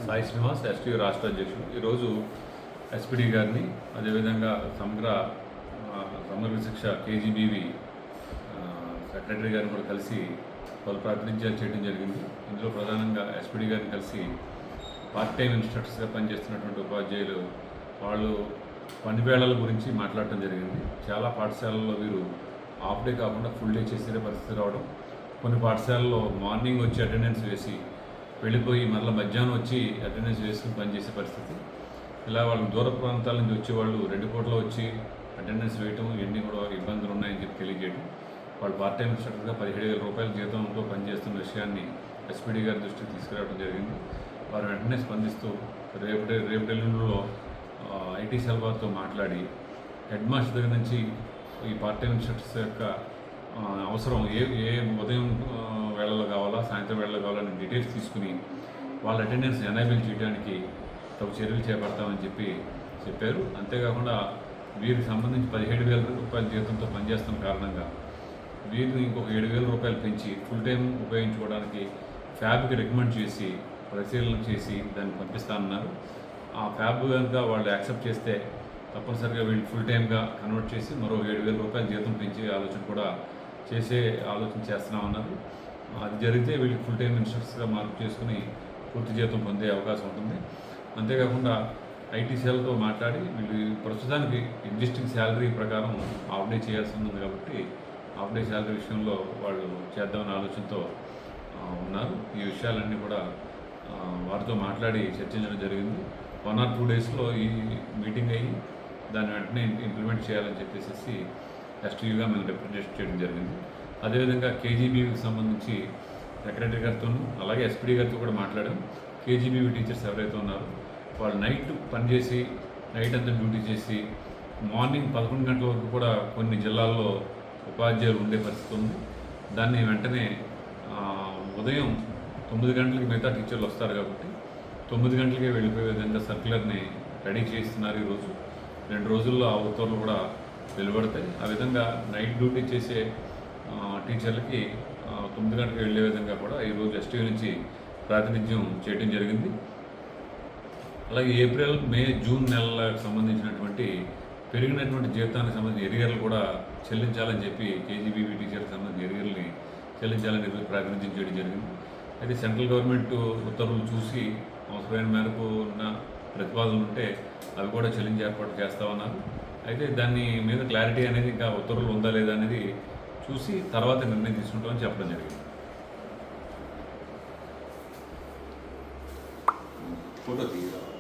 Sai Srinivas STU రాష్ట్ర అధ్యక్షుడు. ఈరోజు ఎస్పీడీ గారిని అదేవిధంగా సమగ్ర శిక్ష కేజీబీవి సెక్రటరీ గారిని కూడా కలిసి పలు ప్రాతినిధ్యాలు చేయడం జరిగింది. ఇందులో ప్రధానంగా ఎస్పీడీ గారిని కలిసి పార్ట్ టైం ఇన్స్ట్రక్టర్స్గా పనిచేస్తున్నటువంటి ఉపాధ్యాయులు వాళ్ళు పని వేళల గురించి మాట్లాడటం జరిగింది. చాలా పాఠశాలల్లో వీరు హాఫ్ డే కాకుండా ఫుల్ డే చేసే పరిస్థితి రావడం, కొన్ని పాఠశాలల్లో మార్నింగ్ వచ్చి అటెండెన్స్ వేసి వెళ్ళిపోయి మళ్ళీ మధ్యాహ్నం వచ్చి అటెండెన్స్ వేసుకుని పనిచేసే పరిస్థితి. ఇలా వాళ్ళు దూర ప్రాంతాల నుంచి వచ్చేవాళ్ళు 2 పూటలు వచ్చి అటెండెన్స్ వేయటం ఇవన్నీ కూడా ఇబ్బందులు ఉన్నాయని చెప్పి తెలియజేయడం. వాళ్ళు పార్ట్ టైం ఇన్స్ట్రక్టర్గా 17,000 రూపాయల జీతంతో పనిచేస్తున్న విషయాన్ని ఎస్పీడీ గారి దృష్టికి తీసుకురావడం జరిగింది. వారు వెంటనే స్పందిస్తూ రేపు ఎల్లుండిలో ఐటీ సెల్ వారితో మాట్లాడి హెడ్ మాస్టర్ దగ్గర నుంచి ఈ పార్ట్ టైం ఇన్స్ట్రక్టర్స్ యొక్క అవసరం ఏ ఉదయం వేళలో కావాలా సాయంత్రం వేళలో కావాలని డీటెయిల్స్ తీసుకుని వాళ్ళ అటెండెన్స్ ఎనేబుల్ చేయడానికి తగు చర్యలు చేపడతామని చెప్పారు. అంతేకాకుండా వీరికి సంబంధించి 17,000 రూపాయల జీతంతో పనిచేస్తున్న కారణంగా వీరిని ఇంకొక 7,000 రూపాయలు పెంచి ఫుల్ టైం ఉపయోగించుకోవడానికి ఫ్యాబ్కి రికమెండ్ చేసి పరిశీలన చేసి దాన్ని పంపిస్తానన్నారు. ఆ ఫ్యాబ్ కనుక వాళ్ళు యాక్సెప్ట్ చేస్తే తప్పనిసరిగా వీళ్ళు ఫుల్ టైమ్గా కన్వర్ట్ చేసి మరో 7,000 రూపాయల జీతం పెంచే ఆలోచన కూడా ఆలోచన చేస్తున్నామన్నారు. అది జరిగితే వీళ్ళకి ఫుల్ టైం ఇన్స్ట్రక్టర్స్గా మార్పు చేసుకుని పూర్తి జీతం పొందే అవకాశం ఉంటుంది. అంతేకాకుండా ఐటీ సెల్తో మాట్లాడి వీళ్ళు ప్రస్తుతానికి ఎగ్జిస్టింగ్ శాలరీ ప్రకారం హాఫ్ డే చేయాల్సి ఉంది కాబట్టి హాఫ్ డే శాలరీ విషయంలో వాళ్ళు చేద్దామనే ఆలోచనతో ఉన్నారు. ఈ విషయాలన్నీ కూడా వారితో మాట్లాడి చర్చించడం జరిగింది. 1 or 2 డేస్లో ఈ మీటింగ్ అయ్యి దాన్ని వెంటనే ఇంప్లిమెంట్ చేయాలని చెప్పేసి ఎస్టీయూగా మేము రిప్రజెంట్ చేయడం జరిగింది. అదేవిధంగా కేజీబీవీకి సంబంధించి సెక్రటరీ గారితోనూ అలాగే ఎస్పీడీ గారితో కూడా మాట్లాడాం. కేజీబీవీ టీచర్స్ ఎవరైతే ఉన్నారో వాళ్ళు నైట్ పనిచేసి నైట్ అంతా డ్యూటీ చేసి మార్నింగ్ 11 గంటల వరకు కూడా కొన్ని జిల్లాల్లో ఉపాధ్యాయులు ఉండే పరిస్థితి ఉంది. దాన్ని వెంటనే ఉదయం 9 గంటలకి మిగతా టీచర్లు వస్తారు కాబట్టి 9 గంటలకే వెళ్ళిపోయే విధంగా సర్క్యులర్ని రెడీ చేస్తున్నారు. ఈరోజు 2 రోజుల్లో ఆ ఉత్తర్వులు కూడా వెలువడతాయి. ఆ విధంగా నైట్ డ్యూటీ చేసే టీచర్లకి 9 గంటలకు వెళ్ళే విధంగా కూడా ఈరోజు ఎస్టీయూ నుంచి ప్రాతినిధ్యం చేయడం జరిగింది. అలాగే ఏప్రిల్, మే, జూన్ నెలలకు సంబంధించినటువంటి పెరిగినటువంటి జీతానికి సంబంధించిన ఎరియర్లు కూడా చెల్లించాలని చెప్పి కేజీబీవీ టీచర్కి సంబంధించిన ఎరియర్ని చెల్లించాలని ఈరోజు ప్రాతినిధ్యం చేయడం జరిగింది. అయితే సెంట్రల్ గవర్నమెంట్ ఉత్తర్వులు చూసి అవసరమైన మేరకు ఉన్న ప్రతిపాదనలు ఉంటే అవి కూడా చెల్లించి ఏర్పాటు చేస్తామన్నారు. అయితే దాని మీద క్లారిటీ అనేది ఇంకా ఉత్తర్వులు ఉందా లేదా అనేది చూసి తర్వాత నిర్ణయం తీసుకుంటామని చెప్పడం జరిగింది. ఫోటో తీయాలి.